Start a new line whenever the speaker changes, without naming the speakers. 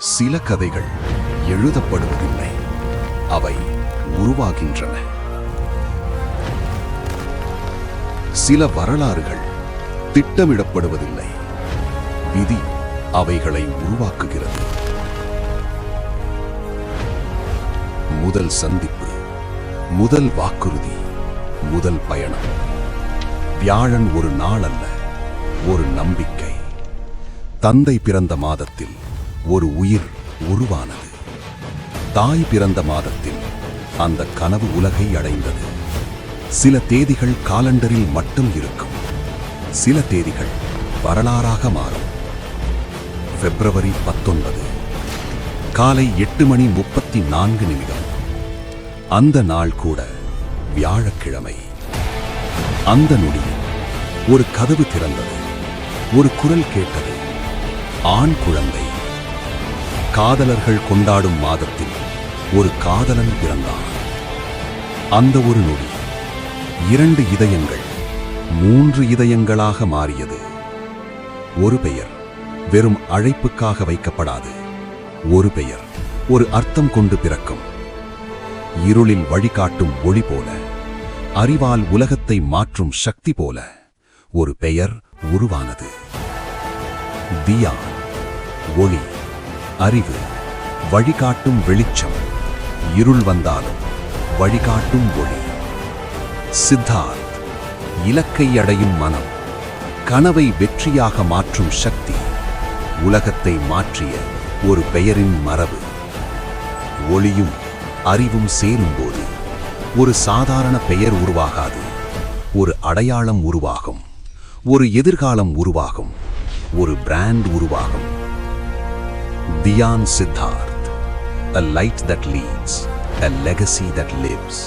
சில கதைகள் எழுதப்படுவதில்லை, அவை உருவாகின்றன. சில வரலாறுகள் திட்டமிடப்படுவதில்லை, விதி அவைகளை உருவாக்குகிறது. முதல் சந்திப்பு, முதல் வாக்குறுதி, முதல் பயணம். வியாழன் ஒரு நாள் அல்ல, ஒரு நம்பிக்கை. தந்தை பிறந்த மாதத்தில் ஒரு உயிர் உருவானது. தாய் பிறந்த மாதத்தில் அந்த கனவு உலகை அடைந்தது. சில தேதிகள் காலண்டரில் மட்டும் இருக்கும், சில தேதிகள் வரலாறாக மாறும். பிப்ரவரி 19 காலை 8:34. அந்த நாள் கூட வியாழக்கிழமை. அந்த நொடியில் ஒரு கதவு திறந்தது, ஒரு குரல் கேட்டது. ஆண் குழந்தை. காதலர்கள் கொண்டாடும் மாதத்தில் ஒரு காதலன் பிறந்தான். அந்த ஒரு நொடி 2 இதயங்கள் 3 இதயங்களாக மாறியது. ஒரு பெயர் வெறும் அழைப்புக்காக வைக்கப்படாது, ஒரு பெயர் ஒரு அர்த்தம் கொண்டு பிறக்கும். இருளில் வழிகாட்டும் ஒளி போல, அறிவால் உலகத்தை மாற்றும் சக்தி போல ஒரு பெயர் உருவானது. தியான். ஒளி, அறிவு, வழிகாட்டும் வெளிச்சம். இருள் வந்தாலும் வழிகாட்டும் ஒளி. சித்தார்த். இலக்கை அடையும் மனம், கனவை வெற்றியாக மாற்றும் சக்தி. உலகத்தை மாற்றிய ஒரு பெயரின் மரபு. ஒளியும் அறிவும் சேரும்போது ஒரு சாதாரண பெயர் உருவாகாது, ஒரு அடையாளம் உருவாகும், ஒரு எதிர்காலம் உருவாகும், ஒரு பிராண்ட் உருவாகும். Dhyan Siddharth. A light that leads, a legacy that lives.